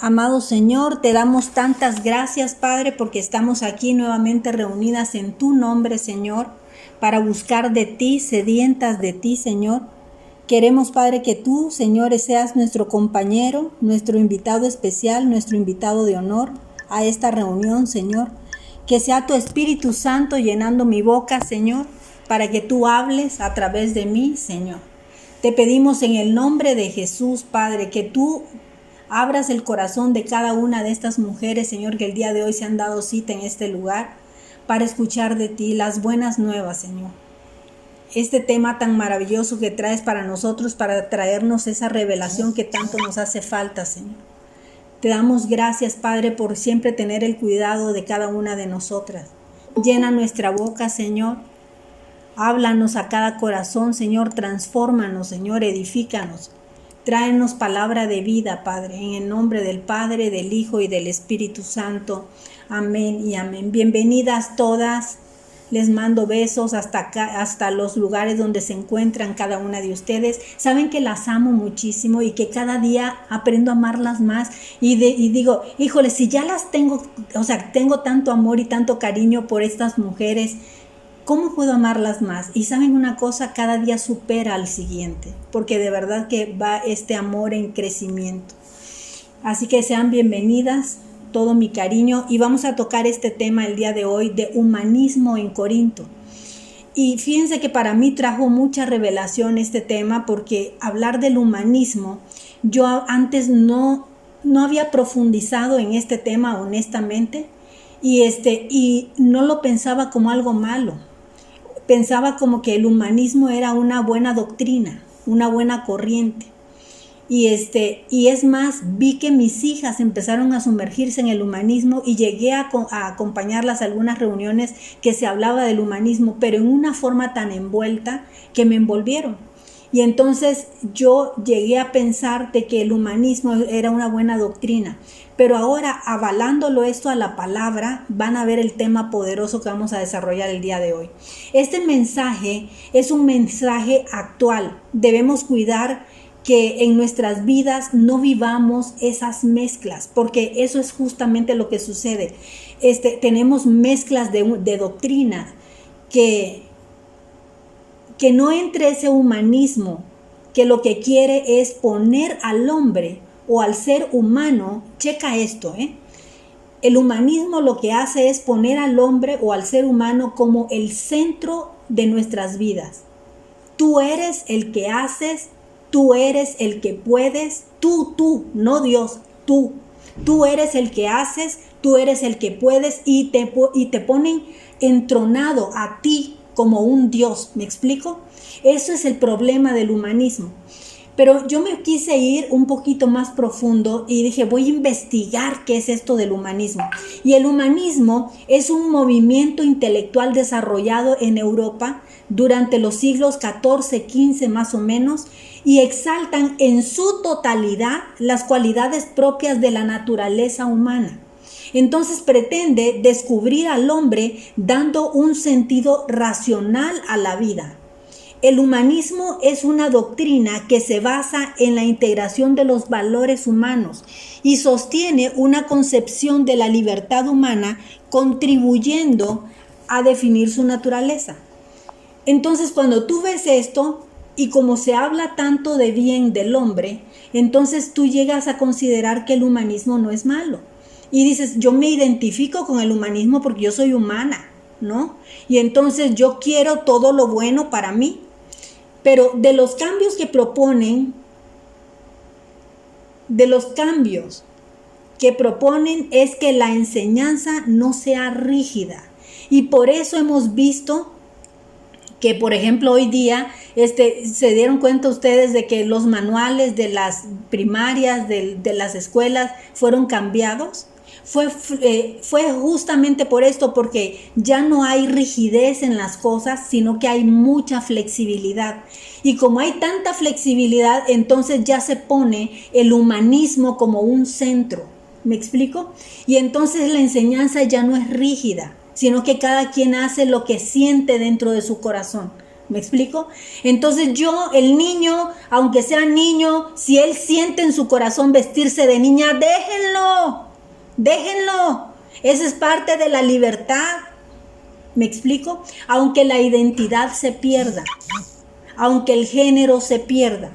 Amado Señor, te damos tantas gracias, Padre, porque estamos aquí nuevamente reunidas en tu nombre, Señor, para buscar de ti, sedientas de ti, Señor. Queremos, Padre, que tú, Señor, seas nuestro compañero, nuestro invitado especial, nuestro invitado de honor a esta reunión, Señor. Que sea tu Espíritu Santo llenando mi boca, Señor, para que tú hables a través de mí, Señor. Te pedimos en el nombre de Jesús, Padre, que tú abras el corazón de cada una de estas mujeres, Señor, que el día de hoy se han dado cita en este lugar para escuchar de ti las buenas nuevas, Señor. Este tema tan maravilloso que traes para nosotros, para traernos esa revelación que tanto nos hace falta, Señor. Te damos gracias, Padre, por siempre tener el cuidado de cada una de nosotras. Llena nuestra boca, Señor. Háblanos a cada corazón, Señor. Transfórmanos, Señor. Edifícanos. Tráenos palabra de vida, Padre, en el nombre del Padre, del Hijo y del Espíritu Santo. Amén y amén. Bienvenidas todas. Les mando besos hasta acá, hasta los lugares donde se encuentran cada una de ustedes. Saben que las amo muchísimo y que cada día aprendo a amarlas más. Y digo, híjole, si ya las tengo, tengo tanto amor y tanto cariño por estas mujeres, ¿cómo puedo amarlas más? Y saben una cosa, cada día supera al siguiente, porque de verdad que va este amor en crecimiento. Así que sean bienvenidas, todo mi cariño, y vamos a tocar este tema el día de hoy de humanismo en Corinto. Y fíjense que para mí trajo mucha revelación este tema, porque hablar del humanismo, yo antes no había profundizado en este tema honestamente, y no lo pensaba como algo malo. Pensaba como que el humanismo era una buena doctrina, una buena corriente. Y es más, vi que mis hijas empezaron a sumergirse en el humanismo y llegué a acompañarlas a algunas reuniones que se hablaba del humanismo, pero en una forma tan envuelta que me envolvieron. Y entonces yo llegué a pensar de que el humanismo era una buena doctrina. Pero ahora, avalándolo esto a la palabra, van a ver el tema poderoso que vamos a desarrollar el día de hoy. Este mensaje es un mensaje actual. Debemos cuidar que en nuestras vidas no vivamos esas mezclas, porque eso es justamente lo que sucede. Tenemos mezclas de doctrinas que no entre ese humanismo que lo que quiere es poner al hombre o al ser humano. Checa esto, El humanismo lo que hace es poner al hombre o al ser humano como el centro de nuestras vidas. Tú eres el que haces, tú eres el que puedes, tú, no Dios, tú. Tú eres el que haces, tú eres el que puedes, y te ponen entronado a ti como un Dios. ¿Me explico? Eso es el problema del humanismo. Pero yo me quise ir un poquito más profundo y dije, voy a investigar qué es esto del humanismo. Y el humanismo es un movimiento intelectual desarrollado en Europa durante los siglos XIV, XV más o menos, y exaltan en su totalidad las cualidades propias de la naturaleza humana. Entonces pretende descubrir al hombre dando un sentido racional a la vida. El humanismo es una doctrina que se basa en la integración de los valores humanos y sostiene una concepción de la libertad humana, contribuyendo a definir su naturaleza. Entonces, cuando tú ves esto, y como se habla tanto de bien del hombre, entonces tú llegas a considerar que el humanismo no es malo. Y dices, yo me identifico con el humanismo porque yo soy humana, ¿no? Y entonces yo quiero todo lo bueno para mí. Pero de los cambios que proponen, es que la enseñanza no sea rígida. Y por eso hemos visto que, por ejemplo, hoy día se dieron cuenta ustedes de que los manuales de las primarias, de las escuelas, fueron cambiados. Fue justamente por esto, porque ya no hay rigidez en las cosas, sino que hay mucha flexibilidad. Y como hay tanta flexibilidad, entonces ya se pone el humanismo como un centro. ¿Me explico? Y entonces la enseñanza ya no es rígida. sino que cada quien hace lo que siente dentro de su corazón. ¿Me explico? Entonces el niño, aunque sea niño, si él siente en su corazón vestirse de niña, déjenlo. Esa es parte de la libertad. ¿Me explico? Aunque la identidad se pierda, aunque el género se pierda,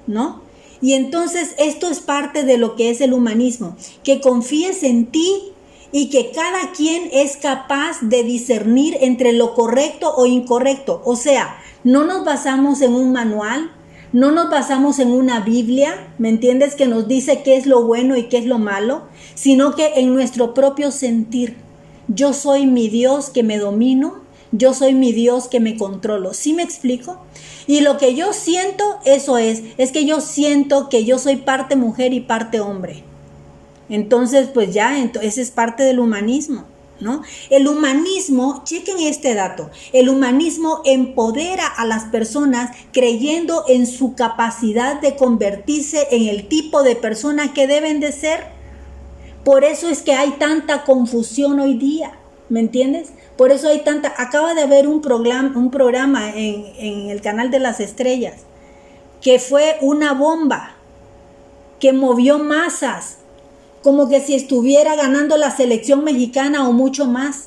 ¿no? Y entonces esto es parte de lo que es el humanismo, que confíes en ti y que cada quien es capaz de discernir entre lo correcto o incorrecto. O sea, no nos basamos en un manual, no nos basamos en una Biblia, ¿me entiendes? Que nos dice qué es lo bueno y qué es lo malo, sino que en nuestro propio sentir. Yo soy mi Dios que me domino, yo soy mi Dios que me controlo. ¿Sí me explico? Y lo que yo siento, eso es que yo siento que yo soy parte mujer y parte hombre. Entonces, pues ya, ese es parte del humanismo, ¿no? El humanismo, chequen este dato, el humanismo empodera a las personas creyendo en su capacidad de convertirse en el tipo de persona que deben de ser. Por eso es que hay tanta confusión hoy día, ¿me entiendes? Por eso hay acaba de haber un programa en el canal de las estrellas, que fue una bomba, que movió masas, como que si estuviera ganando la selección mexicana o mucho más.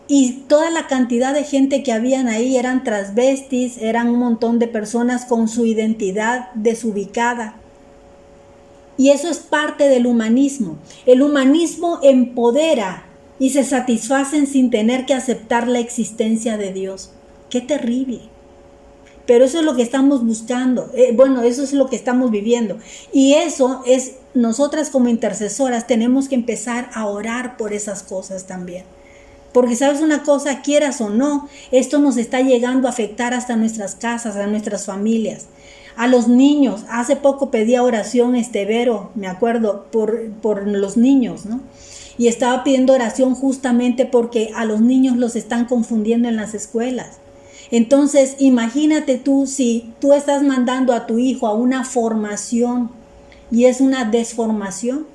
Y toda la cantidad de gente que habían ahí eran transvestis, eran un montón de personas con su identidad desubicada. Y eso es parte del humanismo. El humanismo empodera y se satisfacen sin tener que aceptar la existencia de Dios. ¡Qué terrible! Pero eso es lo que estamos buscando. Eso es lo que estamos viviendo. Y eso es, nosotras como intercesoras tenemos que empezar a orar por esas cosas también. Porque sabes una cosa, quieras o no, esto nos está llegando a afectar hasta nuestras casas, a nuestras familias. A los niños, hace poco pedía oración Vero, me acuerdo, por los niños, ¿no? Y estaba pidiendo oración justamente porque a los niños los están confundiendo en las escuelas. Entonces, imagínate tú, si tú estás mandando a tu hijo a una formación y es una desformación.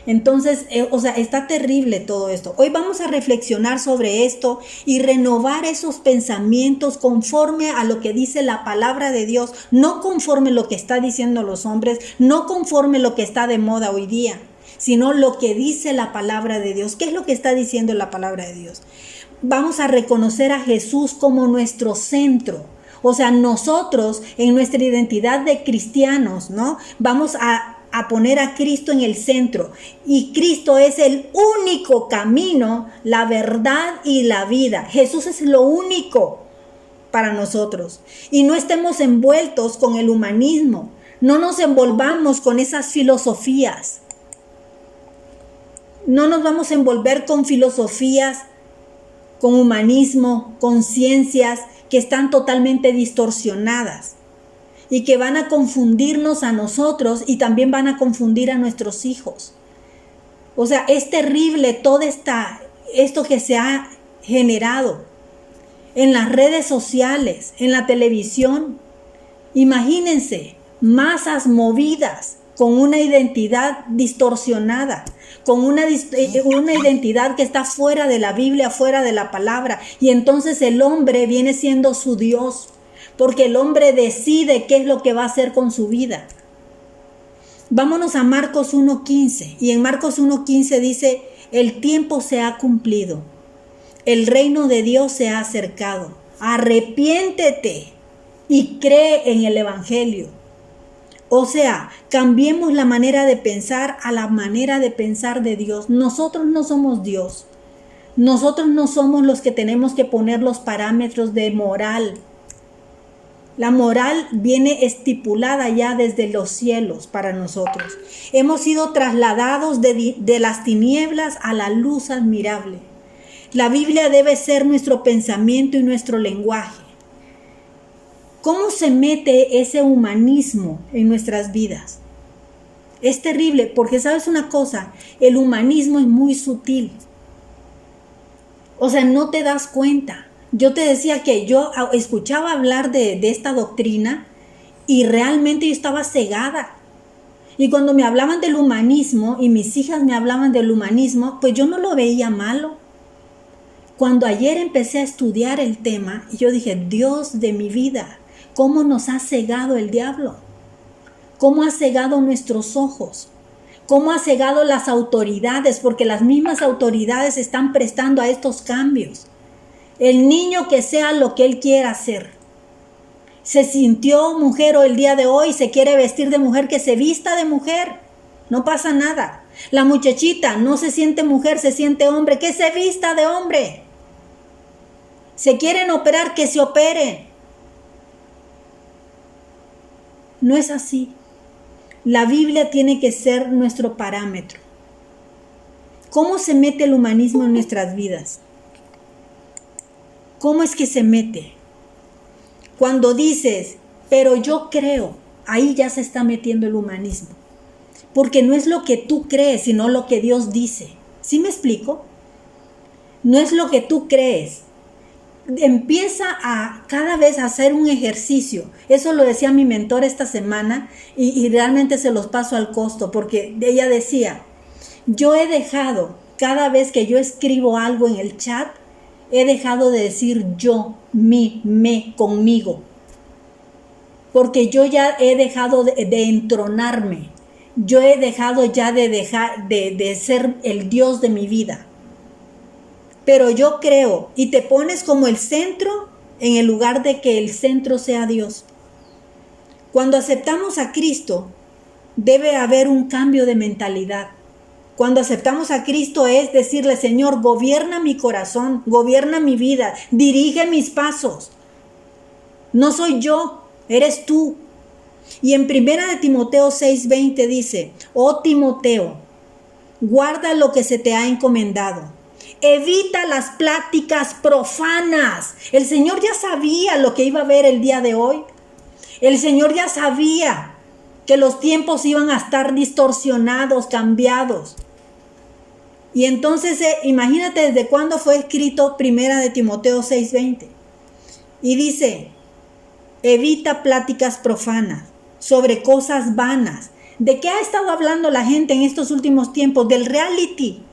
Entonces, está terrible todo esto. Hoy vamos a reflexionar sobre esto y renovar esos pensamientos conforme a lo que dice la palabra de Dios, no conforme lo que está diciendo los hombres, no conforme lo que está de moda hoy día, sino lo que dice la palabra de Dios. ¿Qué es lo que está diciendo la palabra de Dios? Vamos a reconocer a Jesús como nuestro centro. O sea, nosotros en nuestra identidad de cristianos, ¿no? Vamos a poner a Cristo en el centro. Y Cristo es el único camino, la verdad y la vida. Jesús es lo único para nosotros. Y no estemos envueltos con el humanismo. No nos envolvamos con esas filosofías. No nos vamos a envolver con filosofías, con humanismo, con ciencias que están totalmente distorsionadas y que van a confundirnos a nosotros y también van a confundir a nuestros hijos. O sea, es terrible todo esto que se ha generado en las redes sociales, en la televisión. Imagínense, masas movidas con una identidad distorsionada, con una identidad que está fuera de la Biblia, fuera de la palabra. Y entonces el hombre viene siendo su Dios, porque el hombre decide qué es lo que va a hacer con su vida. Vámonos a Marcos 1:15. Y en Marcos 1:15 dice, el tiempo se ha cumplido, el reino de Dios se ha acercado. Arrepiéntete y cree en el evangelio. O sea, cambiemos la manera de pensar a la manera de pensar de Dios. Nosotros no somos Dios. Nosotros no somos los que tenemos que poner los parámetros de moral. La moral viene estipulada ya desde los cielos para nosotros. Hemos sido trasladados de las tinieblas a la luz admirable. La Biblia debe ser nuestro pensamiento y nuestro lenguaje. ¿Cómo se mete ese humanismo en nuestras vidas? Es terrible porque, ¿sabes una cosa? El humanismo es muy sutil. O sea, no te das cuenta. Yo te decía que yo escuchaba hablar de esta doctrina y realmente yo estaba cegada. Y cuando me hablaban del humanismo y mis hijas me hablaban del humanismo, pues yo no lo veía malo. Cuando ayer empecé a estudiar el tema, yo dije, Dios de mi vida, ¿cómo nos ha cegado el diablo? ¿Cómo ha cegado nuestros ojos? ¿Cómo ha cegado las autoridades? Porque las mismas autoridades están prestando a estos cambios. El niño que sea lo que él quiera hacer. Se sintió mujer o el día de hoy se quiere vestir de mujer, que se vista de mujer. No pasa nada. La muchachita no se siente mujer, se siente hombre, que se vista de hombre. Se quieren operar, que se operen. No es así. La Biblia tiene que ser nuestro parámetro. ¿Cómo se mete el humanismo en nuestras vidas? ¿Cómo es que se mete? Cuando dices, pero yo creo, ahí ya se está metiendo el humanismo. Porque no es lo que tú crees, sino lo que Dios dice. ¿Sí me explico? No es lo que tú crees. Empieza a cada vez a hacer un ejercicio. Eso lo decía mi mentor esta semana y realmente se los paso al costo, porque ella decía, yo he dejado, cada vez que yo escribo algo en el chat, he dejado de decir yo, mi, me, conmigo. Porque yo ya he dejado de entronarme. Yo he dejado ya de ser el Dios de mi vida. Pero yo creo, y te pones como el centro en el lugar de que el centro sea Dios. Cuando aceptamos a Cristo, debe haber un cambio de mentalidad. Cuando aceptamos a Cristo es decirle, Señor, gobierna mi corazón, gobierna mi vida, dirige mis pasos. No soy yo, eres tú. Y en 1 Timoteo 6:20 dice, oh Timoteo, guarda lo que se te ha encomendado. Evita las pláticas profanas. El Señor ya sabía lo que iba a haber el día de hoy. El Señor ya sabía que los tiempos iban a estar distorsionados, cambiados. Y entonces, imagínate desde cuándo fue escrito 1 Timoteo 6:20. Y dice, evita pláticas profanas sobre cosas vanas. ¿De qué ha estado hablando la gente en estos últimos tiempos? Del reality.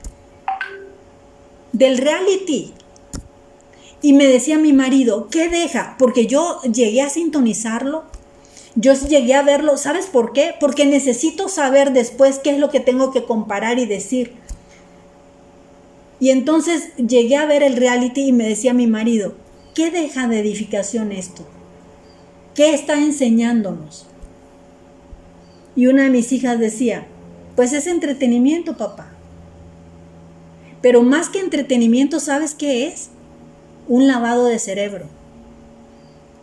Del reality. Y me decía mi marido, ¿qué deja? Porque yo llegué a sintonizarlo. Yo llegué a verlo. ¿Sabes por qué? Porque necesito saber después qué es lo que tengo que comparar y decir. Y entonces llegué a ver el reality y me decía mi marido, ¿qué deja de edificación esto? ¿Qué está enseñándonos? Y una de mis hijas decía, pues es entretenimiento, papá. Pero más que entretenimiento, ¿sabes qué es? Un lavado de cerebro.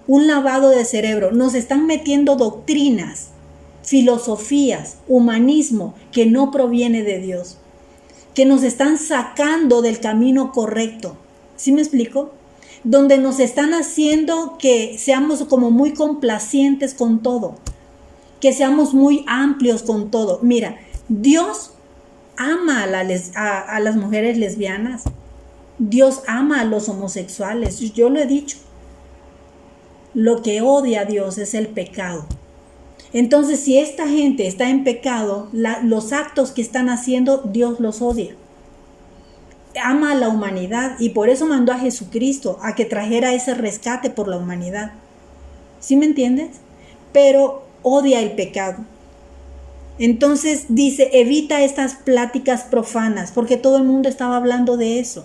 Un lavado de cerebro. Nos están metiendo doctrinas, filosofías, humanismo que no proviene de Dios. Que nos están sacando del camino correcto. ¿Sí me explico? Donde nos están haciendo que seamos como muy complacientes con todo. Que seamos muy amplios con todo. Mira, Dios ama a las mujeres lesbianas. Dios ama a los homosexuales. Yo lo he dicho. Lo que odia a Dios es el pecado. Entonces, si esta gente está en pecado, los actos que están haciendo, Dios los odia. Ama a la humanidad y por eso mandó a Jesucristo a que trajera ese rescate por la humanidad. ¿Sí me entiendes? Pero odia el pecado. Entonces dice, evita estas pláticas profanas, porque todo el mundo estaba hablando de eso,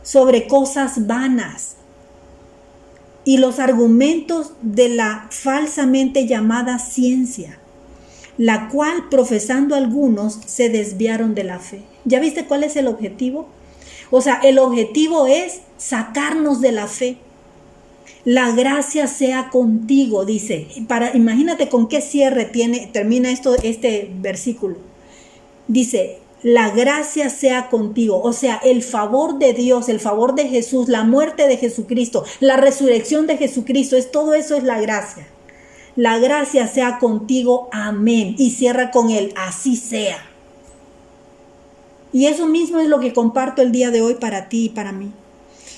sobre cosas vanas y los argumentos de la falsamente llamada ciencia, la cual profesando algunos se desviaron de la fe. ¿Ya viste cuál es el objetivo? O sea, el objetivo es sacarnos de la fe. La gracia sea contigo, dice. Imagínate con qué cierre termina este versículo. Dice, la gracia sea contigo. O sea, el favor de Dios, el favor de Jesús, la muerte de Jesucristo, la resurrección de Jesucristo, todo eso es la gracia. La gracia sea contigo, amén. Y cierra con el así sea. Y eso mismo es lo que comparto el día de hoy para ti y para mí.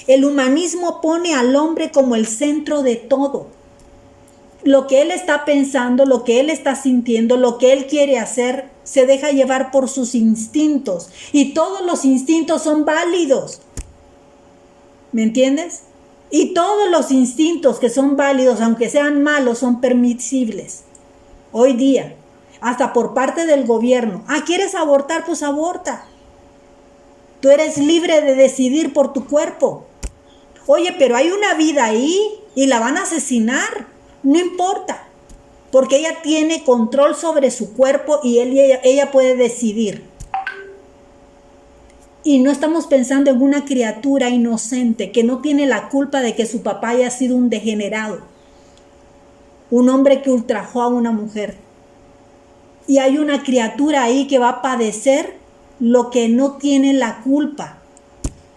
El humanismo pone al hombre como el centro de todo. Lo que él está pensando, lo que él está sintiendo, lo que él quiere hacer, se deja llevar por sus instintos. Y todos los instintos son válidos. ¿Me entiendes? Y todos los instintos que son válidos, aunque sean malos, son permisibles. Hoy día, hasta por parte del gobierno. ¿Quieres abortar? Pues aborta. Tú eres libre de decidir por tu cuerpo. Oye, pero hay una vida ahí y la van a asesinar. No importa, porque ella tiene control sobre su cuerpo y ella puede decidir. Y no estamos pensando en una criatura inocente que no tiene la culpa de que su papá haya sido un degenerado, un hombre que ultrajó a una mujer. Y hay una criatura ahí que va a padecer lo que no tiene la culpa.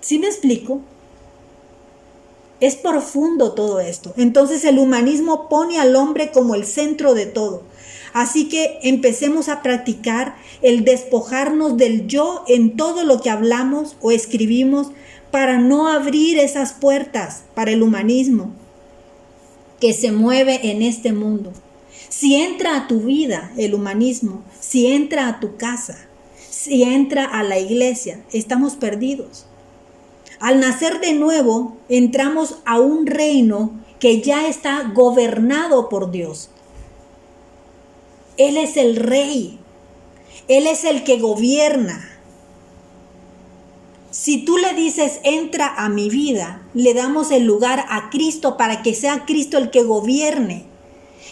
¿Sí me explico? Es profundo todo esto. Entonces el humanismo pone al hombre como el centro de todo. Así que empecemos a practicar el despojarnos del yo en todo lo que hablamos o escribimos para no abrir esas puertas para el humanismo que se mueve en este mundo. Si entra a tu vida el humanismo, si entra a tu casa, si entra a la iglesia, estamos perdidos. Al nacer de nuevo, entramos a un reino que ya está gobernado por Dios. Él es el rey. Él es el que gobierna. Si tú le dices, entra a mi vida, le damos el lugar a Cristo para que sea Cristo el que gobierne.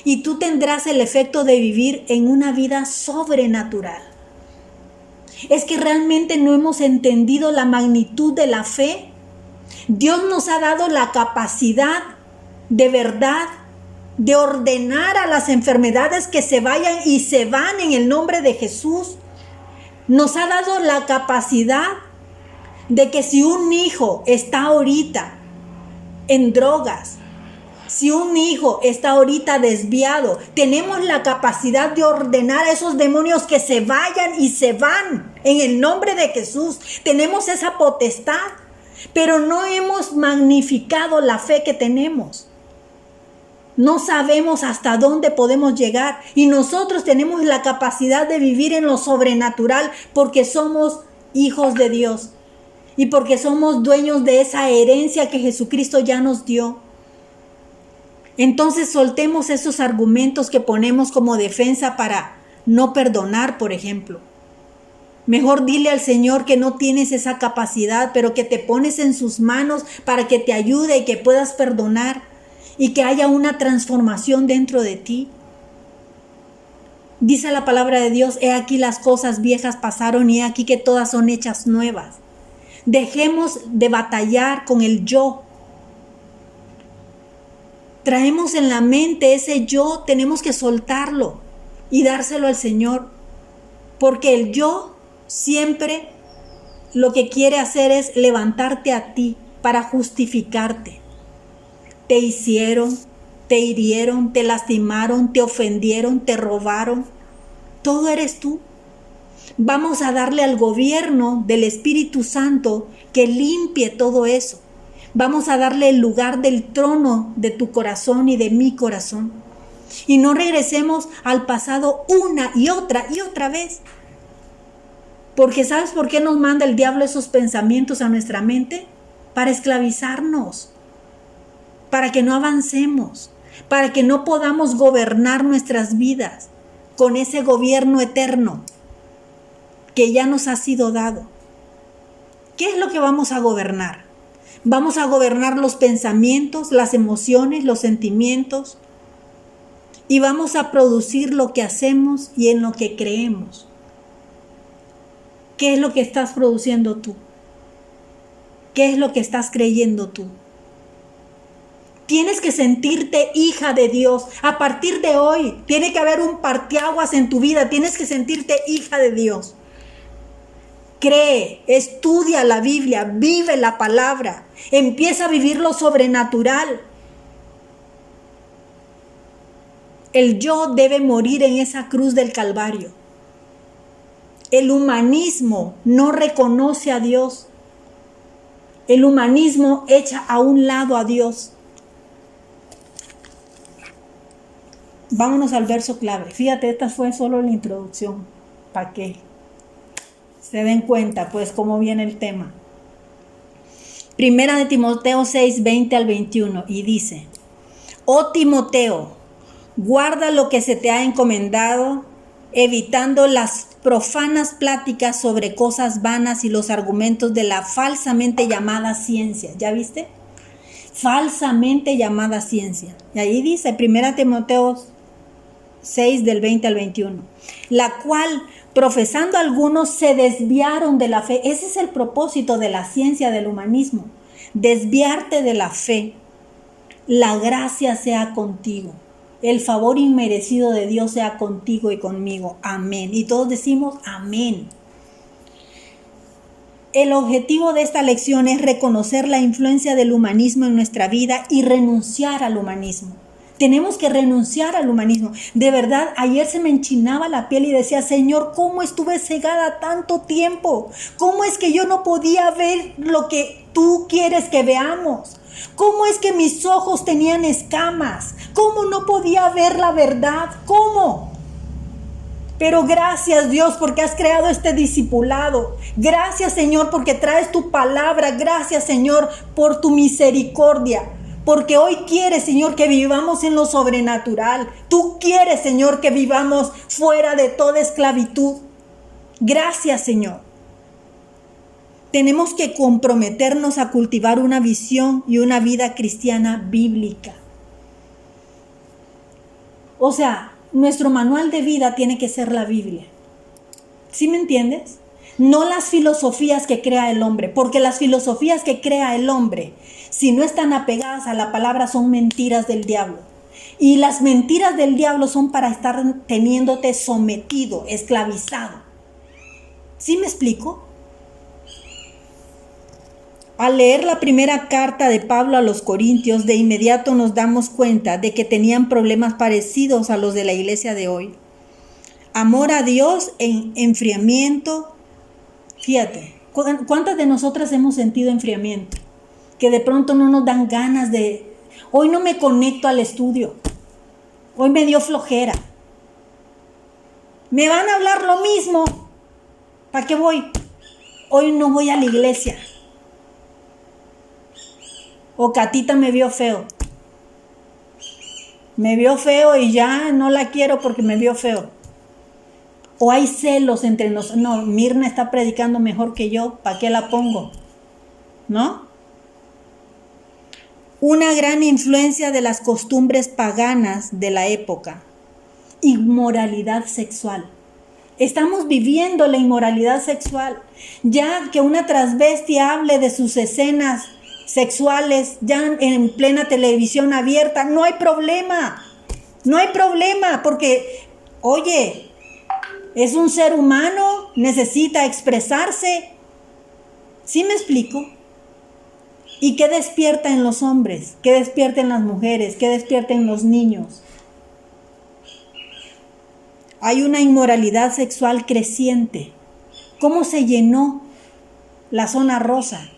Y tú tendrás el efecto de vivir en una vida sobrenatural. Es que realmente no hemos entendido la magnitud de la fe. Dios nos ha dado la capacidad de verdad de ordenar a las enfermedades que se vayan y se van en el nombre de Jesús. Nos ha dado la capacidad de que si un hijo está ahorita en drogas, si un hijo está ahorita desviado, tenemos la capacidad de ordenar a esos demonios que se vayan y se van en el nombre de Jesús. Tenemos esa potestad, pero no hemos magnificado la fe que tenemos. No sabemos hasta dónde podemos llegar y nosotros tenemos la capacidad de vivir en lo sobrenatural porque somos hijos de Dios y porque somos dueños de esa herencia que Jesucristo ya nos dio. Entonces soltemos esos argumentos que ponemos como defensa para no perdonar, por ejemplo. Mejor dile al Señor que no tienes esa capacidad, pero que te pones en sus manos para que te ayude y que puedas perdonar y que haya una transformación dentro de ti. Dice la palabra de Dios, he aquí las cosas viejas pasaron y he aquí que todas son hechas nuevas. Dejemos de batallar con el yo. Traemos en la mente ese yo, tenemos que soltarlo y dárselo al Señor. Porque el yo siempre lo que quiere hacer es levantarte a ti para justificarte. Te hicieron, te hirieron, te lastimaron, te ofendieron, te robaron. Todo eres tú. Vamos a darle al gobierno del Espíritu Santo que limpie todo eso. Vamos a darle el lugar del trono de tu corazón y de mi corazón. Y no regresemos al pasado una y otra vez. Porque ¿sabes por qué nos manda el diablo esos pensamientos a nuestra mente? Para esclavizarnos, para que no avancemos, para que no podamos gobernar nuestras vidas con ese gobierno eterno que ya nos ha sido dado. ¿Qué es lo que vamos a gobernar? Vamos a gobernar los pensamientos, las emociones, los sentimientos y vamos a producir lo que hacemos y en lo que creemos. ¿Qué es lo que estás produciendo tú? ¿Qué es lo que estás creyendo tú? Tienes que sentirte hija de Dios. A partir de hoy, tiene que haber un parteaguas en tu vida. Tienes que sentirte hija de Dios. Cree, estudia la Biblia, vive la palabra. Empieza a vivir lo sobrenatural. El yo debe morir en esa cruz del Calvario. El humanismo no reconoce a Dios. El humanismo echa a un lado a Dios. Vámonos al verso clave. Fíjate, esta fue solo la introducción. ¿Para qué? Se den cuenta, pues, cómo viene el tema. Primera de Timoteo 6, 20 al 21, y dice: Oh Timoteo, guarda lo que se te ha encomendado, evitando las profanas pláticas sobre cosas vanas y los argumentos de la falsamente llamada ciencia. ¿Ya viste? Falsamente llamada ciencia. Y ahí dice, 1 Timoteo 6 del 20 al 21, la cual, profesando algunos, se desviaron de la fe. Ese es el propósito de la ciencia del humanismo, desviarte de la fe. La gracia sea contigo. El favor inmerecido de Dios sea contigo y conmigo. Amén. Y todos decimos amén. El objetivo de esta lección es reconocer la influencia del humanismo en nuestra vida y renunciar al humanismo. Tenemos que renunciar al humanismo. De verdad, ayer se me enchinaba la piel y decía, Señor, ¿cómo estuve cegada tanto tiempo? ¿Cómo es que yo no podía ver lo que tú quieres que veamos? ¿Cómo es que mis ojos tenían escamas? ¿Cómo no podía ver la verdad? ¿Cómo? Pero gracias, Dios, porque has creado este discipulado. Gracias, Señor, porque traes tu palabra. Gracias, Señor, por tu misericordia. Porque hoy quieres, Señor, que vivamos en lo sobrenatural. Tú quieres, Señor, que vivamos fuera de toda esclavitud. Gracias, Señor. Tenemos que comprometernos a cultivar una visión y una vida cristiana bíblica. O sea, nuestro manual de vida tiene que ser la Biblia. ¿Sí me entiendes? No las filosofías que crea el hombre, porque las filosofías que crea el hombre, si no están apegadas a la palabra, son mentiras del diablo. Y las mentiras del diablo son para estar teniéndote sometido, esclavizado. ¿Sí me explico? Al leer la primera carta de Pablo a los Corintios, de inmediato nos damos cuenta de que tenían problemas parecidos a los de la iglesia de hoy. Amor a Dios en enfriamiento. Fíjate, ¿cuántas de nosotras hemos sentido enfriamiento? Que de pronto no nos dan ganas de... Hoy no me conecto al estudio. Hoy me dio flojera. Me van a hablar lo mismo. ¿Para qué voy? Hoy no voy a la iglesia. O Catita me vio feo. Me vio feo y ya no la quiero porque me vio feo. O hay celos entre nosotros. No, Mirna está predicando mejor que yo. ¿Para qué la pongo? ¿No? Una gran influencia de las costumbres paganas de la época. Inmoralidad sexual. Estamos viviendo la inmoralidad sexual. Ya que una transvesti hable de sus escenas sexuales ya en plena televisión abierta, no hay problema, porque, oye, es un ser humano, necesita expresarse. ¿Sí me explico? ¿Y qué despierta en los hombres? ¿Qué despierta en las mujeres? ¿Qué despierta en los niños? Hay una inmoralidad sexual creciente. ¿Cómo se llenó la zona rosa?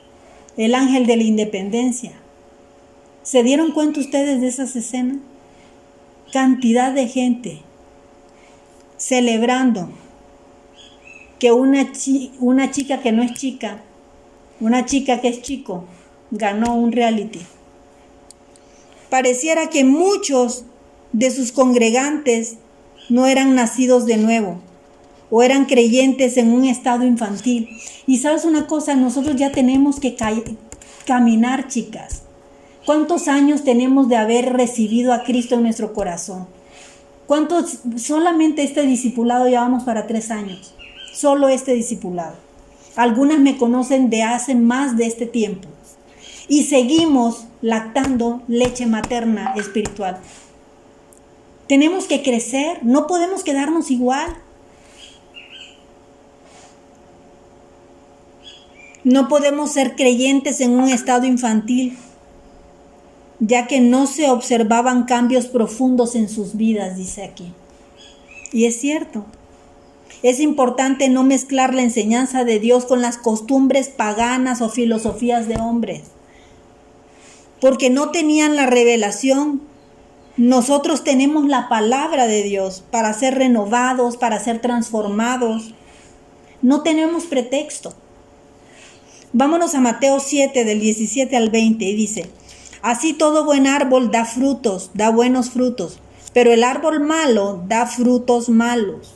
El Ángel de la Independencia. ¿Se dieron cuenta ustedes de esas escenas? Cantidad de gente celebrando que una chica que no es chica, una chica que es chico, ganó un reality. Pareciera que muchos de sus congregantes no eran nacidos de nuevo o eran creyentes en un estado infantil. Y sabes una cosa, nosotros ya tenemos que caminar, chicas. ¿Cuántos años tenemos de haber recibido a Cristo en nuestro corazón? ¿Cuántos? Solamente este discipulado llevamos para 3 años. Solo este discipulado. Algunas me conocen de hace más de este tiempo. Y seguimos lactando leche materna espiritual. Tenemos que crecer, no podemos quedarnos igual. No podemos ser creyentes en un estado infantil, ya que no se observaban cambios profundos en sus vidas, dice aquí. Y es cierto. Es importante no mezclar la enseñanza de Dios con las costumbres paganas o filosofías de hombres, porque no tenían la revelación. Nosotros tenemos la palabra de Dios para ser renovados, para ser transformados. No tenemos pretexto. Vámonos a Mateo 7, del 17 al 20, y dice: así todo buen árbol da frutos, da buenos frutos, pero el árbol malo da frutos malos.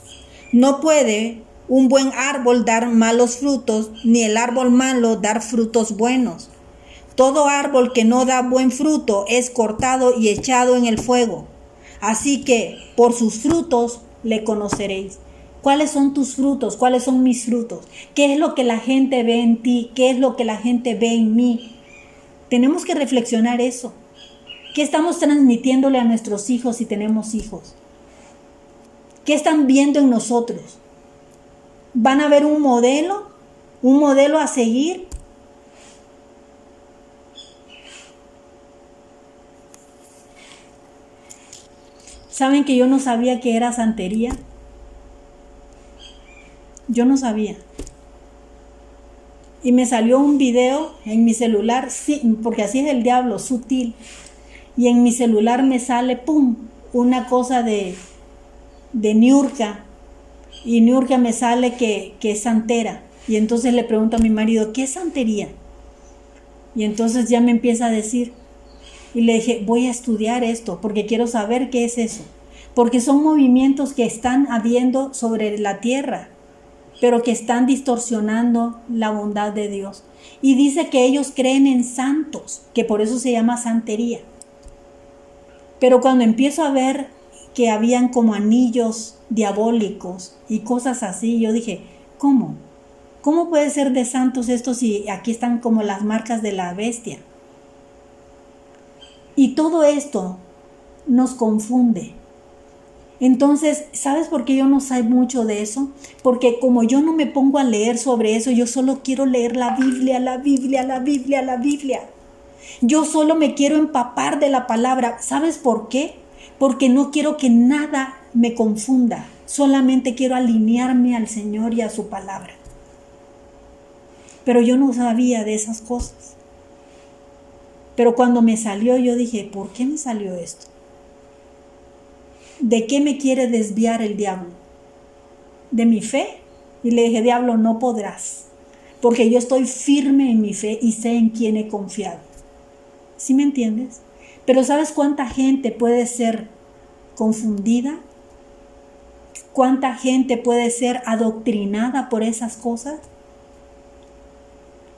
No puede un buen árbol dar malos frutos, ni el árbol malo dar frutos buenos. Todo árbol que no da buen fruto es cortado y echado en el fuego. Así que por sus frutos le conoceréis. ¿Cuáles son tus frutos? ¿Cuáles son mis frutos? ¿Qué es lo que la gente ve en ti? ¿Qué es lo que la gente ve en mí? Tenemos que reflexionar eso. ¿Qué estamos transmitiéndole a nuestros hijos si tenemos hijos? ¿Qué están viendo en nosotros? ¿Van a ver un modelo a seguir? ¿Saben que yo no sabía que era santería? Yo no sabía. Y me salió un video en mi celular, sí, porque así es el diablo, sutil. Y en mi celular me sale, ¡pum!, una cosa de Niurka. Y Niurka me sale que es santera. Y entonces le pregunto a mi marido, ¿qué es santería? Y entonces ya me empieza a decir. Y le dije, voy a estudiar esto porque quiero saber qué es eso. Porque son movimientos que están habiendo sobre la tierra, pero que están distorsionando la bondad de Dios. Y dice que ellos creen en santos, que por eso se llama santería. Pero cuando empiezo a ver que habían como anillos diabólicos y cosas así, yo dije, ¿cómo? ¿Cómo puede ser de santos esto si aquí están como las marcas de la bestia? Y todo esto nos confunde. Entonces, ¿sabes por qué yo no sé mucho de eso? Porque como yo no me pongo a leer sobre eso, yo solo quiero leer la Biblia, la Biblia, la Biblia, la Biblia. Yo solo me quiero empapar de la palabra. ¿Sabes por qué? Porque no quiero que nada me confunda. Solamente quiero alinearme al Señor y a su palabra. Pero yo no sabía de esas cosas. Pero cuando me salió, yo dije, ¿por qué me salió esto? ¿De qué me quiere desviar el diablo? ¿De mi fe? Y le dije, diablo, no podrás, porque yo estoy firme en mi fe y sé en quién he confiado. ¿Sí me entiendes? Pero ¿sabes cuánta gente puede ser confundida? ¿Cuánta gente puede ser adoctrinada por esas cosas?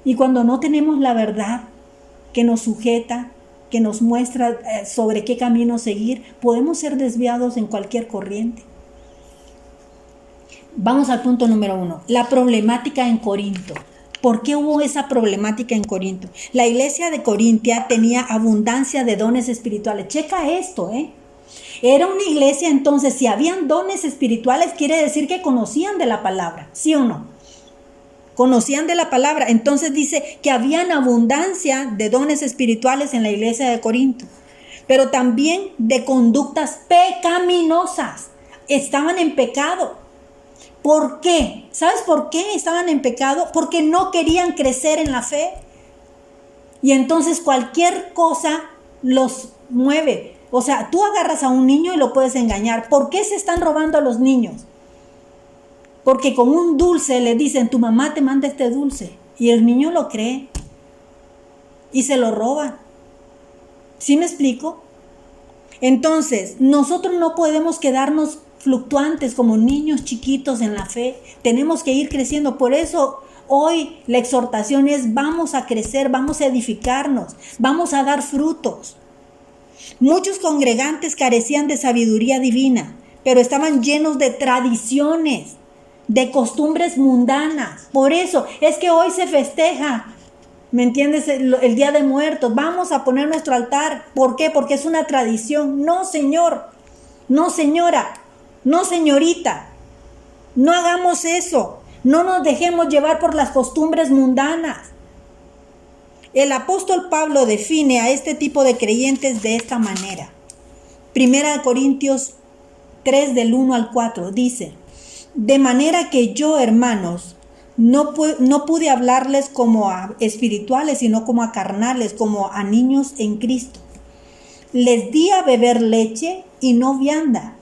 Y cuando no tenemos la verdad que nos sujeta, que nos muestra sobre qué camino seguir, podemos ser desviados en cualquier corriente. Vamos al punto número 1, la problemática en Corinto. ¿Por qué hubo esa problemática en Corinto? La iglesia de Corintia tenía abundancia de dones espirituales. Checa esto, Era una iglesia, entonces, si habían dones espirituales, quiere decir que conocían de la palabra, ¿sí o no? Conocían de la palabra. Entonces dice que habían abundancia de dones espirituales en la iglesia de Corinto, pero también de conductas pecaminosas. Estaban en pecado. ¿Por qué? ¿Sabes por qué estaban en pecado? Porque no querían crecer en la fe. Y entonces cualquier cosa los mueve. O sea, tú agarras a un niño y lo puedes engañar. ¿Por qué se están robando a los niños? Porque con un dulce le dicen, tu mamá te manda este dulce. Y el niño lo cree. Y se lo roban. ¿Sí me explico? Entonces, nosotros no podemos quedarnos fluctuantes como niños chiquitos en la fe. Tenemos que ir creciendo. Por eso hoy la exhortación es, vamos a crecer, vamos a edificarnos, vamos a dar frutos. Muchos congregantes carecían de sabiduría divina, pero estaban llenos de tradiciones, de costumbres mundanas. Por eso es que hoy se festeja, ¿me entiendes? El Día de Muertos. Vamos a poner nuestro altar. ¿Por qué? Porque es una tradición. No, señor. No, señora. No, señorita. No hagamos eso. No nos dejemos llevar por las costumbres mundanas. El apóstol Pablo define a este tipo de creyentes de esta manera. 1 Corintios 3 del 1 al 4 dice: de manera que yo, hermanos, no pude hablarles como a espirituales, sino como a carnales, como a niños en Cristo. Les di a beber leche y no vianda,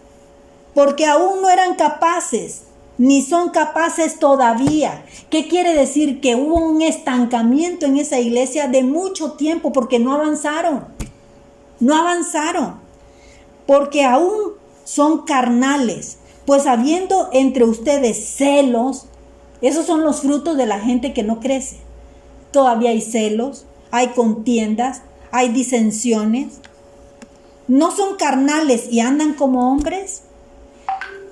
porque aún no eran capaces ni son capaces todavía. ¿Qué quiere decir? Que hubo un estancamiento en esa iglesia de mucho tiempo porque no avanzaron. No avanzaron. Porque aún son carnales. Pues habiendo entre ustedes celos, esos son los frutos de la gente que no crece. Todavía hay celos, hay contiendas, hay disensiones. No son carnales y andan como hombres.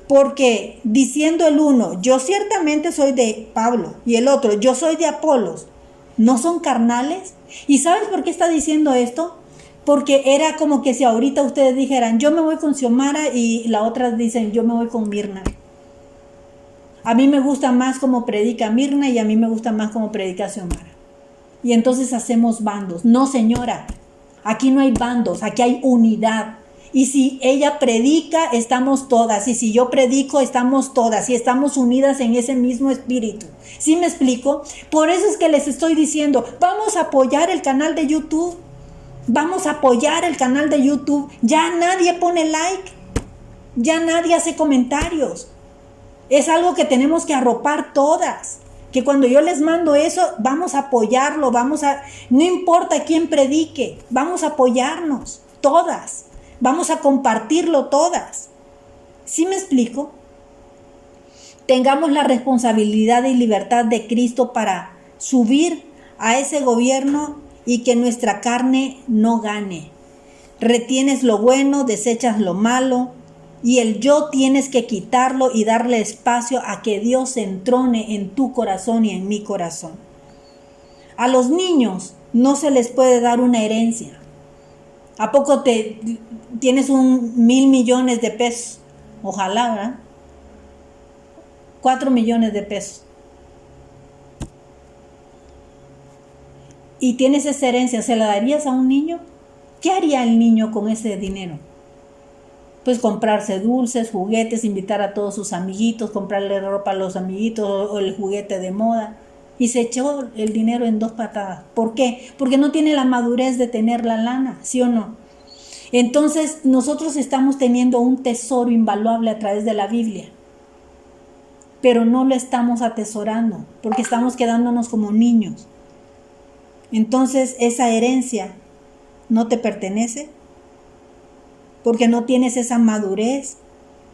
Porque diciendo el uno, yo ciertamente soy de Pablo, y el otro, yo soy de Apolos, ¿no son carnales? ¿Y sabes por qué está diciendo esto? Porque era como que si ahorita ustedes dijeran, yo me voy con Xiomara, y la otra dicen, yo me voy con Mirna. A mí me gusta más como predica Mirna y a mí me gusta más como predica Xiomara. Y entonces hacemos bandos. No, señora, aquí no hay bandos, aquí hay unidad. Y si ella predica, estamos todas. Y si yo predico, estamos todas. Y estamos unidas en ese mismo espíritu. ¿Sí me explico? Por eso es que les estoy diciendo, vamos a apoyar el canal de YouTube. Vamos a apoyar el canal de YouTube. Ya nadie pone like. Ya nadie hace comentarios. Es algo que tenemos que arropar todas. Que cuando yo les mando eso, vamos a apoyarlo. No importa quién predique, vamos a apoyarnos todas. Vamos a compartirlo todas. ¿Sí me explico? Tengamos la responsabilidad y libertad de Cristo para subir a ese gobierno y que nuestra carne no gane. Retienes lo bueno, desechas lo malo, y el yo tienes que quitarlo y darle espacio a que Dios se entrone en tu corazón y en mi corazón. A los niños no se les puede dar una herencia. ¿A poco tienes 1,000 millones de pesos? Ojalá, ¿verdad? 4 millones de pesos. Y tienes esa herencia, ¿se la darías a un niño? ¿Qué haría el niño con ese dinero? Pues comprarse dulces, juguetes, invitar a todos sus amiguitos, comprarle ropa a los amiguitos o el juguete de moda. Y se echó el dinero en 2 patadas. ¿Por qué? Porque no tiene la madurez de tener la lana, ¿sí o no? Entonces nosotros estamos teniendo un tesoro invaluable a través de la Biblia. Pero no lo estamos atesorando porque estamos quedándonos como niños. Entonces esa herencia no te pertenece porque no tienes esa madurez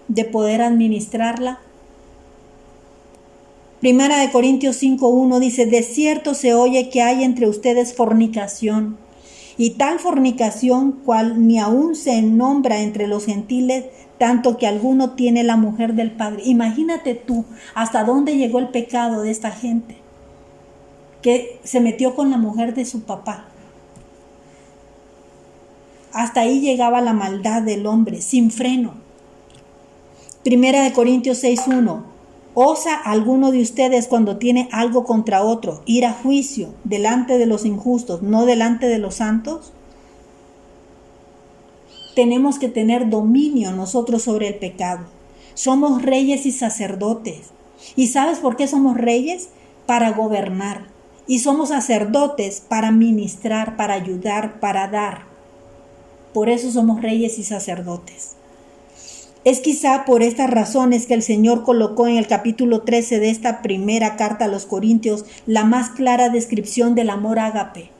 de poder administrarla. Primera de Corintios 5:1 dice, de cierto se oye que hay entre ustedes fornicación, y tal fornicación cual ni aún se nombra entre los gentiles, tanto que alguno tiene la mujer del padre. Imagínate tú hasta dónde llegó el pecado de esta gente, que se metió con la mujer de su papá. Hasta ahí llegaba la maldad del hombre, sin freno. Primera de Corintios 6:1. ¿Osa alguno de ustedes cuando tiene algo contra otro ir a juicio delante de los injustos, no delante de los santos? Tenemos que tener dominio nosotros sobre el pecado. Somos reyes y sacerdotes. ¿Y sabes por qué somos reyes? Para gobernar. Y somos sacerdotes para ministrar, para ayudar, para dar. Por eso somos reyes y sacerdotes. Es quizá por estas razones que el Señor colocó en el capítulo 13 de esta primera carta a los Corintios la más clara descripción del amor ágape,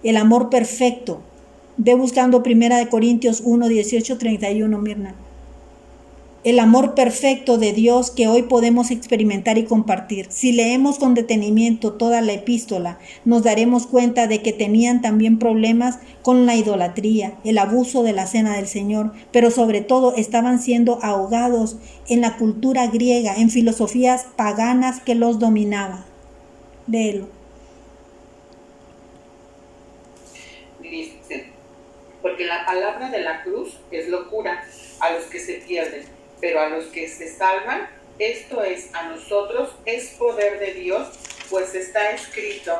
el amor perfecto. Ve buscando Primera de Corintios 1, 18, 31, Mirna. El amor perfecto de Dios que hoy podemos experimentar y compartir. Si leemos con detenimiento toda la epístola, nos daremos cuenta de que tenían también problemas con la idolatría, el abuso de la cena del Señor, pero sobre todo estaban siendo ahogados en la cultura griega, en filosofías paganas que los dominaban. Léelo. Dice, porque la palabra de la cruz es locura a los que se pierden, pero a los que se salvan, esto es, a nosotros, es poder de Dios, pues está escrito,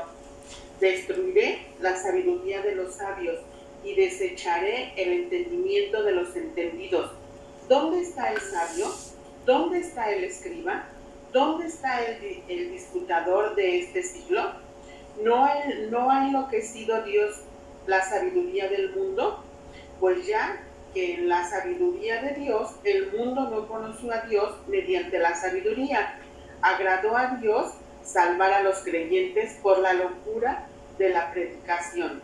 destruiré la sabiduría de los sabios y desecharé el entendimiento de los entendidos. ¿Dónde está el sabio? ¿Dónde está el escriba? ¿Dónde está el disputador de este siglo? ¿No ha enloquecido Dios la sabiduría del mundo? Pues ya que en la sabiduría de Dios el mundo no conoció a Dios mediante la sabiduría. Agradó a Dios salvar a los creyentes por la locura de la predicación,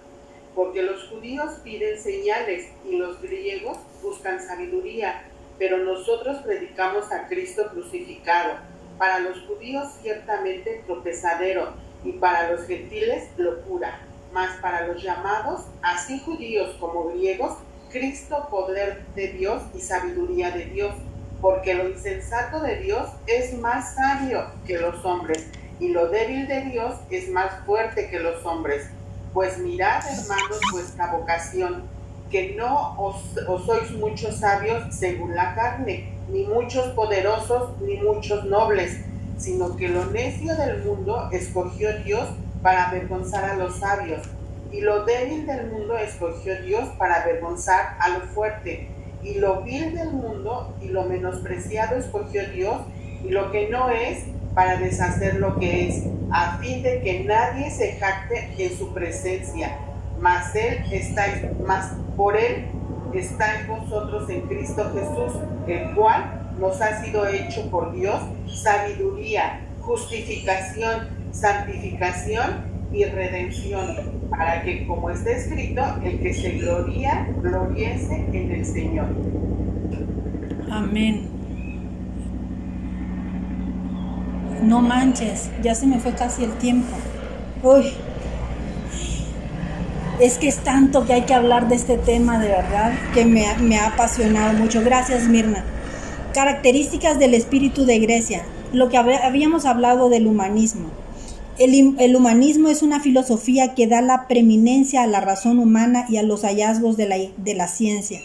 porque los judíos piden señales y los griegos buscan sabiduría, pero nosotros predicamos a Cristo crucificado, para los judíos ciertamente tropezadero y para los gentiles locura, mas para los llamados, así judíos como griegos, Cristo poder de Dios y sabiduría de Dios, porque lo insensato de Dios es más sabio que los hombres, y lo débil de Dios es más fuerte que los hombres. Pues mirad, hermanos, vuestra vocación, que no os sois muchos sabios según la carne, ni muchos poderosos, ni muchos nobles, sino que lo necio del mundo escogió Dios para avergonzar a los sabios, y lo débil del mundo escogió Dios para avergonzar a lo fuerte, y lo vil del mundo y lo menospreciado escogió Dios, y lo que no es, para deshacer lo que es, a fin de que nadie se jacte en su presencia. Mas por él estáis vosotros en Cristo Jesús, el cual nos ha sido hecho por Dios sabiduría, justificación, santificación y redención, para que, como está escrito, el que se gloría, gloriese en el Señor. Amén. No manches, ya se me fue casi el tiempo. Uy, es que es tanto que hay que hablar de este tema, de verdad, que me ha apasionado mucho. Gracias, Mirna. Características del espíritu de Grecia. Lo que habíamos hablado del humanismo. El humanismo es una filosofía que da la preeminencia a la razón humana y a los hallazgos de la ciencia.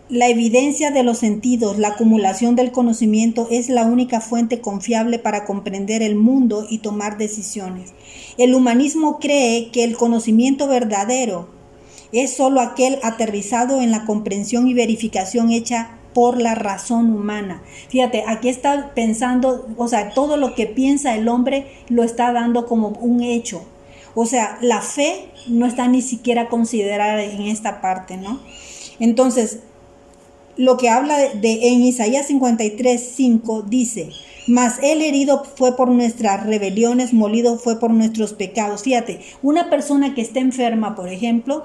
La evidencia de los sentidos, la acumulación del conocimiento es la única fuente confiable para comprender el mundo y tomar decisiones. El humanismo cree que el conocimiento verdadero es solo aquel aterrizado en la comprensión y verificación hecha por la razón humana. Fíjate, aquí está pensando, o sea, todo lo que piensa el hombre lo está dando como un hecho. O sea, la fe no está ni siquiera considerada en esta parte, ¿no? Entonces, lo que habla en Isaías 53:5 dice: mas él herido fue por nuestras rebeliones, molido fue por nuestros pecados. Fíjate, una persona que está enferma, por ejemplo,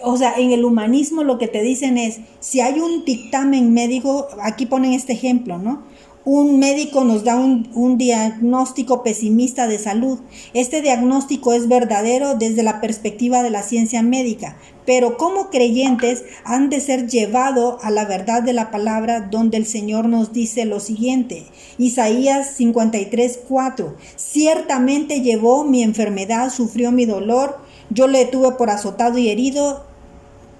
o sea, en el humanismo lo que te dicen es, si hay un dictamen médico, aquí ponen este ejemplo, ¿no? Un médico nos da un diagnóstico pesimista de salud. Este diagnóstico es verdadero desde la perspectiva de la ciencia médica, pero como creyentes han de ser llevados a la verdad de la palabra, donde el Señor nos dice lo siguiente. Isaías 53:4: ciertamente llevó mi enfermedad, sufrió mi dolor, yo le tuve por azotado y herido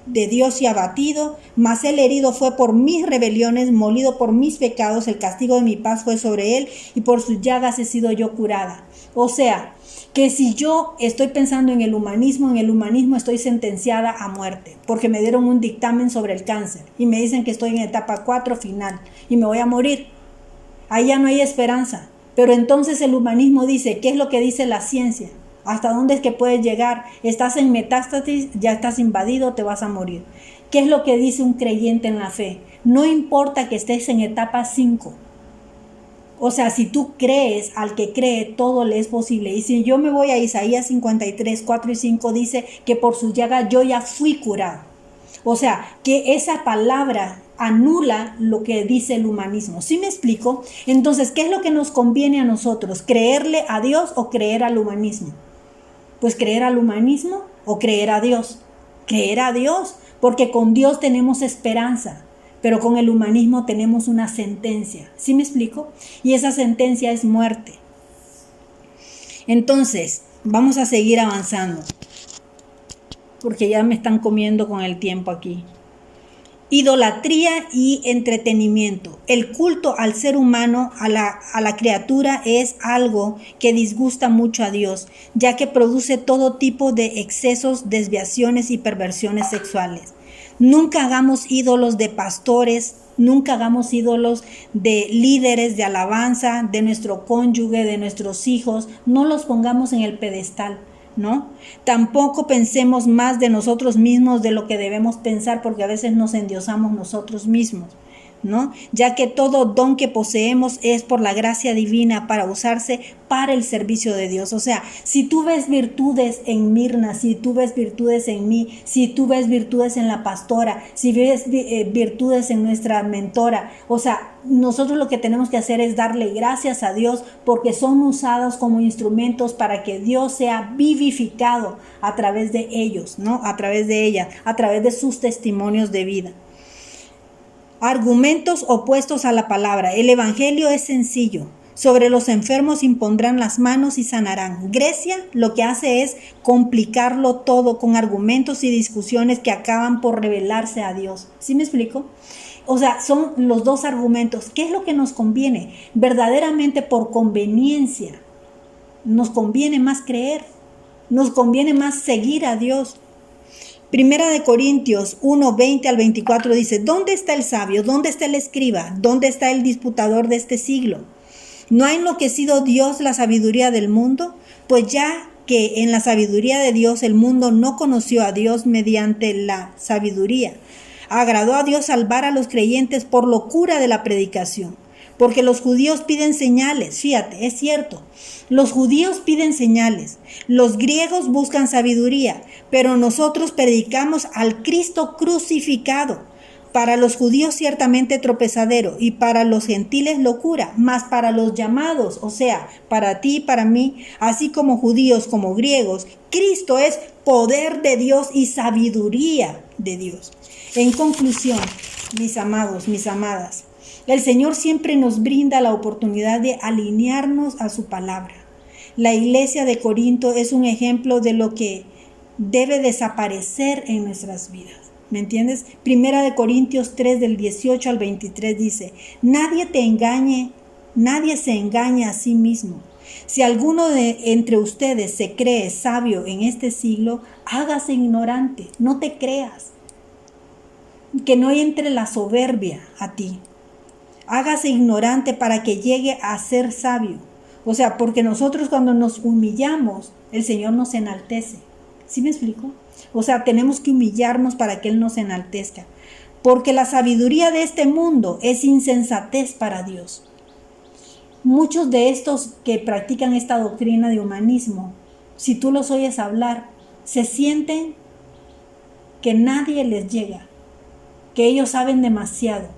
de Dios y abatido, mas el herido fue por mis rebeliones, molido por mis pecados, el castigo de mi paz fue sobre él, y por sus llagas he sido yo curada. O sea, que si yo estoy pensando en el humanismo estoy sentenciada a muerte, porque me dieron un dictamen sobre el cáncer, y me dicen que estoy en etapa 4 final, y me voy a morir. Ahí ya no hay esperanza. Pero entonces el humanismo dice, ¿qué es lo que dice la ciencia? ¿Hasta dónde es que puedes llegar? Estás en metástasis, ya estás invadido, te vas a morir. ¿Qué es lo que dice un creyente en la fe? No importa que estés en etapa 5. O sea, si tú crees, al que cree, todo le es posible. Y si yo me voy a Isaías 53:4 y 5, dice que por sus llagas yo ya fui curado. O sea, que esa palabra anula lo que dice el humanismo. ¿Sí me explico? Entonces, ¿qué es lo que nos conviene a nosotros? ¿Creerle a Dios o creer al humanismo? Pues creer al humanismo o creer a Dios. Creer a Dios, porque con Dios tenemos esperanza, pero con el humanismo tenemos una sentencia. ¿Sí me explico? Y esa sentencia es muerte. Entonces, vamos a seguir avanzando, porque ya me están comiendo con el tiempo aquí. Idolatría y entretenimiento. El culto al ser humano, a la criatura, es algo que disgusta mucho a Dios, ya que produce todo tipo de excesos, desviaciones y perversiones sexuales. Nunca hagamos ídolos de pastores, nunca hagamos ídolos de líderes de alabanza, de nuestro cónyuge, de nuestros hijos. No los pongamos en el pedestal. ¿no? Tampoco pensemos más de nosotros mismos de lo que debemos pensar, porque a veces nos endiosamos nosotros mismos, ¿no? Ya que todo don que poseemos es por la gracia divina para usarse para el servicio de Dios. O sea, si tú ves virtudes en Mirna, si tú ves virtudes en mí, si tú ves virtudes en la pastora, si ves virtudes en nuestra mentora, o sea, nosotros lo que tenemos que hacer es darle gracias a Dios porque son usados como instrumentos para que Dios sea vivificado a través de ellos, ¿no? A través de ella, a través de sus testimonios de vida. Argumentos opuestos a la palabra. El evangelio es sencillo. Sobre los enfermos impondrán las manos y sanarán. Grecia lo que hace es complicarlo todo con argumentos y discusiones que acaban por revelarse a Dios. ¿Sí me explico? O sea, son los dos argumentos. ¿Qué es lo que nos conviene? Verdaderamente por conveniencia. Nos conviene más creer. Nos conviene más seguir a Dios. Primera de Corintios 1, 20 al 24 dice, ¿dónde está el sabio? ¿Dónde está el escriba? ¿Dónde está el disputador de este siglo? ¿No ha enloquecido Dios la sabiduría del mundo? Pues ya que en la sabiduría de Dios el mundo no conoció a Dios mediante la sabiduría. Agradó a Dios salvar a los creyentes por locura de la predicación. Porque los judíos piden señales, fíjate, es cierto, los judíos piden señales, los griegos buscan sabiduría, pero nosotros predicamos al Cristo crucificado, para los judíos ciertamente tropezadero y para los gentiles locura, mas para los llamados, o sea, para ti y para mí, así como judíos como griegos, Cristo es poder de Dios y sabiduría de Dios. En conclusión, mis amados, mis amadas, el Señor siempre nos brinda la oportunidad de alinearnos a su palabra. La iglesia de Corinto es un ejemplo de lo que debe desaparecer en nuestras vidas. ¿Me entiendes? Primera de Corintios 3 del 18 al 23 dice, nadie te engañe, nadie se engaña a sí mismo. Si alguno de entre ustedes se cree sabio en este siglo, hágase ignorante, no te creas. Que no entre la soberbia a ti. Hágase ignorante para que llegue a ser sabio. O sea, porque nosotros cuando nos humillamos, el Señor nos enaltece. ¿Sí me explico? O sea, tenemos que humillarnos para que Él nos enaltezca. Porque la sabiduría de este mundo es insensatez para Dios. Muchos de estos que practican esta doctrina de humanismo, si tú los oyes hablar, se sienten que nadie les llega, que ellos saben demasiado.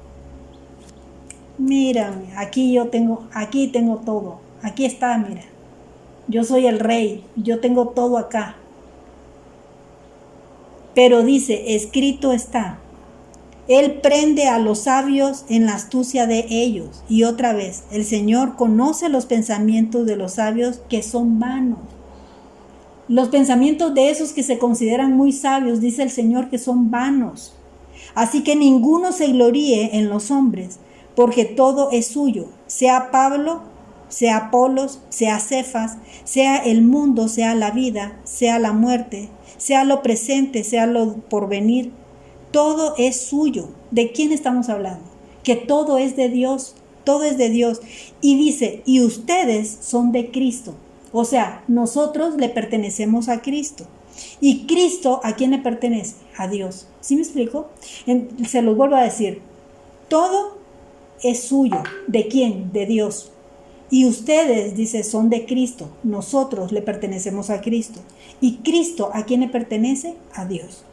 Mírame, aquí tengo todo, aquí está, mira, yo soy el rey, yo tengo todo acá. Pero dice, escrito está, Él prende a los sabios en la astucia de ellos. Y otra vez, el Señor conoce los pensamientos de los sabios que son vanos. Los pensamientos de esos que se consideran muy sabios, dice el Señor, que son vanos. Así que ninguno se gloríe en los hombres, porque todo es suyo, sea Pablo, sea Apolos, sea Cefas, sea el mundo, sea la vida, sea la muerte, sea lo presente, sea lo porvenir, todo es suyo. ¿De quién estamos hablando? Que todo es de Dios, todo es de Dios. Y dice, y ustedes son de Cristo. O sea, nosotros le pertenecemos a Cristo. ¿Y Cristo a quién le pertenece? A Dios. ¿Sí me explico? Se los vuelvo a decir, todo es suyo. ¿De quién? De Dios. Y ustedes, dice, son de Cristo. Nosotros le pertenecemos a Cristo. ¿Y Cristo a quién le pertenece? A Dios.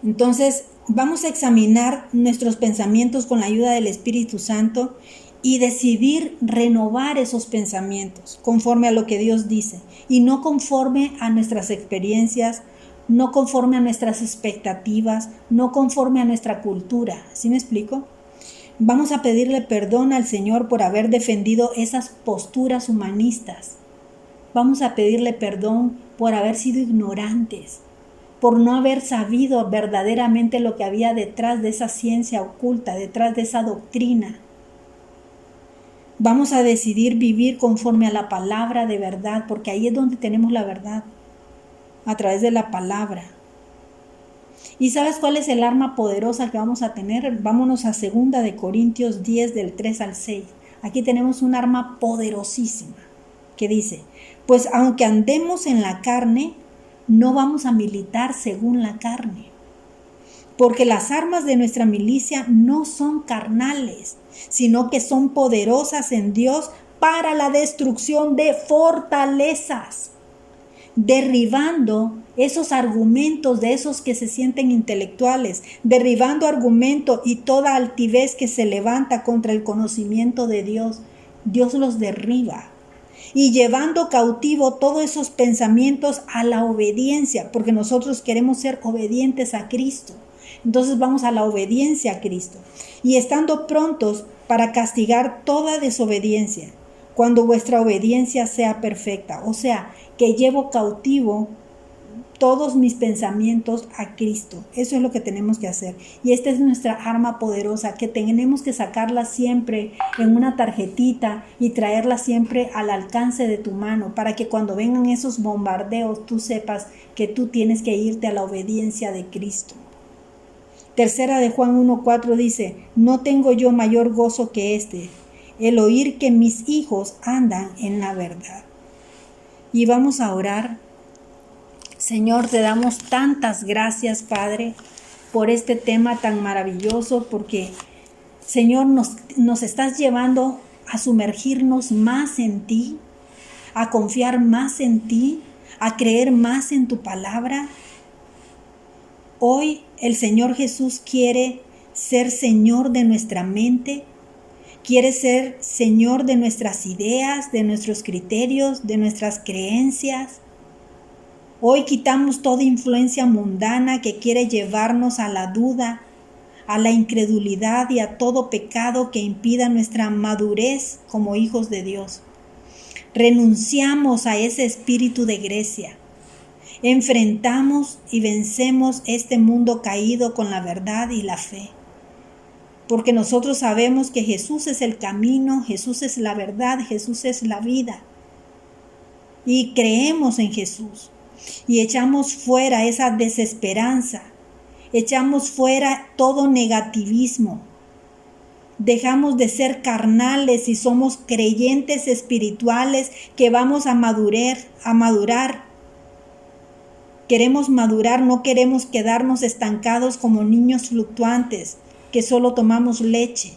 Entonces, vamos a examinar nuestros pensamientos con la ayuda del Espíritu Santo y decidir renovar esos pensamientos conforme a lo que Dios dice y no conforme a nuestras experiencias, no conforme a nuestras expectativas, no conforme a nuestra cultura. ¿Sí me explico? Vamos a pedirle perdón al Señor por haber defendido esas posturas humanistas. Vamos a pedirle perdón por haber sido ignorantes, por no haber sabido verdaderamente lo que había detrás de esa ciencia oculta, detrás de esa doctrina. Vamos a decidir vivir conforme a la palabra de verdad, porque ahí es donde tenemos la verdad, a través de la palabra. ¿Y sabes cuál es el arma poderosa que vamos a tener? Vámonos a 2 de Corintios 10 del 3 al 6. Aquí tenemos un arma poderosísima. que dice, pues aunque andemos en la carne, no vamos a militar según la carne. Porque las armas de nuestra milicia no son carnales, sino que son poderosas en Dios para la destrucción de fortalezas, derribando esos argumentos de esos que se sienten intelectuales, derribando argumentos y toda altivez que se levanta contra el conocimiento de Dios. Dios los derriba. Y llevando cautivo todos esos pensamientos a la obediencia, porque nosotros queremos ser obedientes a Cristo. Entonces vamos a la obediencia a Cristo. Y estando prontos para castigar toda desobediencia, cuando vuestra obediencia sea perfecta. O sea, que llevo cautivo todos mis pensamientos a Cristo. Eso es lo que tenemos que hacer. Y esta es nuestra arma poderosa, que tenemos que sacarla siempre en una tarjetita y traerla siempre al alcance de tu mano, para que cuando vengan esos bombardeos tú sepas que tú tienes que irte a la obediencia de Cristo. Tercera de Juan 1:4 dice, no tengo yo mayor gozo que este, el oír que mis hijos andan en la verdad. Y vamos a orar. Señor, te damos tantas gracias, Padre, por este tema tan maravilloso, porque, Señor, nos estás llevando a sumergirnos más en ti, a confiar más en ti, a creer más en tu palabra. Hoy el Señor Jesús quiere ser Señor de nuestra mente, quiere ser Señor de nuestras ideas, de nuestros criterios, de nuestras creencias. Hoy quitamos toda influencia mundana que quiere llevarnos a la duda, a la incredulidad y a todo pecado que impida nuestra madurez como hijos de Dios. Renunciamos a ese espíritu de Grecia. Enfrentamos y vencemos este mundo caído con la verdad y la fe. Porque nosotros sabemos que Jesús es el camino, Jesús es la verdad, Jesús es la vida. Y creemos en Jesús. Y echamos fuera esa desesperanza, echamos fuera todo negativismo, dejamos de ser carnales y somos creyentes espirituales que vamos a madurar. Queremos madurar, no queremos quedarnos estancados como niños fluctuantes que solo tomamos leche.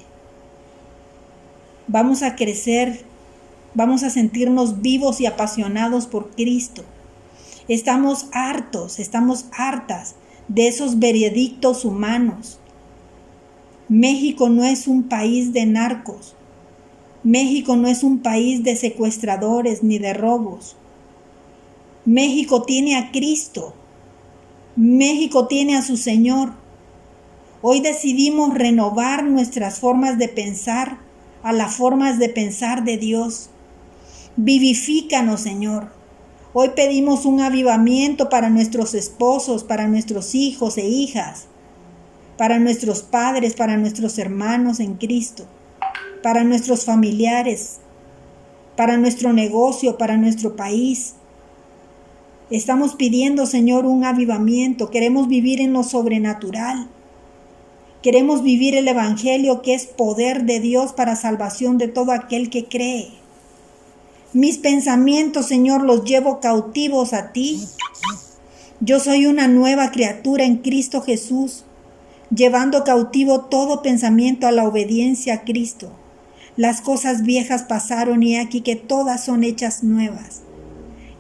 Vamos a crecer, vamos a sentirnos vivos y apasionados por Cristo. Estamos hartas de esos veredictos humanos. México no es un país de narcos. México no es un país de secuestradores ni de robos. México tiene a Cristo. México tiene a su Señor. Hoy decidimos renovar nuestras formas de pensar a las formas de pensar de Dios. Vivifícanos, Señor. Hoy pedimos un avivamiento para nuestros esposos, para nuestros hijos e hijas, para nuestros padres, para nuestros hermanos en Cristo, para nuestros familiares, para nuestro negocio, para nuestro país. Estamos pidiendo, Señor, un avivamiento. Queremos vivir en lo sobrenatural. Queremos vivir el Evangelio, que es poder de Dios para salvación de todo aquel que cree. Mis pensamientos, Señor, los llevo cautivos a ti. Yo soy una nueva criatura en Cristo Jesús, llevando cautivo todo pensamiento a la obediencia a Cristo. Las cosas viejas pasaron y aquí que todas son hechas nuevas.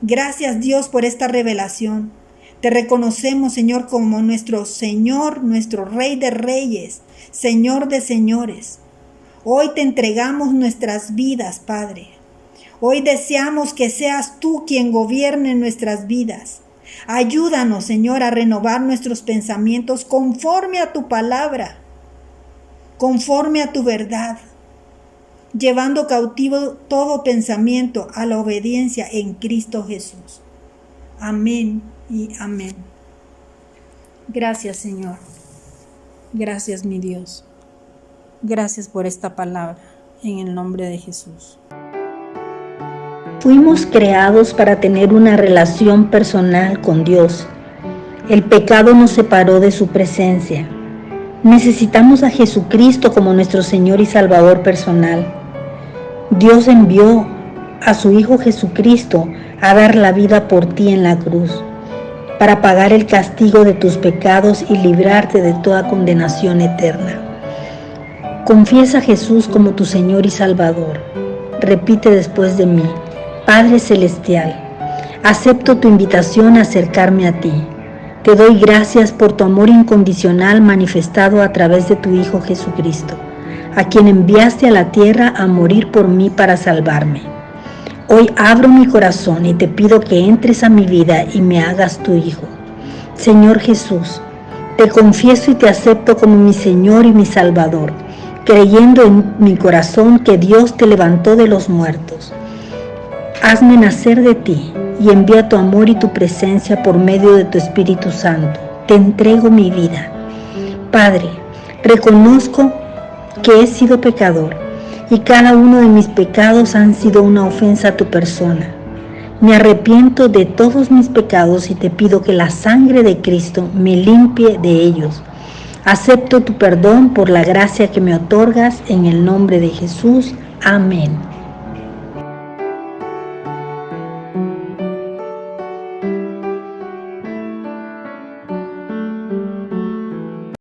Gracias, Dios, por esta revelación. Te reconocemos, Señor, como nuestro Señor, nuestro Rey de Reyes, Señor de Señores. Hoy te entregamos nuestras vidas, Padre. Hoy deseamos que seas tú quien gobierne nuestras vidas. Ayúdanos, Señor, a renovar nuestros pensamientos conforme a tu palabra, conforme a tu verdad, llevando cautivo todo pensamiento a la obediencia en Cristo Jesús. Amén y amén. Gracias, Señor. Gracias, mi Dios. Gracias por esta palabra, en el nombre de Jesús. Fuimos creados para tener una relación personal con Dios. El pecado nos separó de su presencia. Necesitamos a Jesucristo como nuestro Señor y Salvador personal. Dios envió a su Hijo Jesucristo a dar la vida por ti en la cruz, para pagar el castigo de tus pecados y librarte de toda condenación eterna. Confiesa a Jesús como tu Señor y Salvador. Repite después de mí: Padre Celestial, acepto tu invitación a acercarme a ti. Te doy gracias por tu amor incondicional manifestado a través de tu Hijo Jesucristo, a quien enviaste a la tierra a morir por mí para salvarme. Hoy abro mi corazón y te pido que entres a mi vida y me hagas tu Hijo. Señor Jesús, te confieso y te acepto como mi Señor y mi Salvador, creyendo en mi corazón que Dios te levantó de los muertos. Hazme nacer de ti y envía tu amor y tu presencia por medio de tu Espíritu Santo. Te entrego mi vida. Padre, reconozco que he sido pecador y cada uno de mis pecados han sido una ofensa a tu persona. Me arrepiento de todos mis pecados y te pido que la sangre de Cristo me limpie de ellos. Acepto tu perdón por la gracia que me otorgas en el nombre de Jesús. Amén.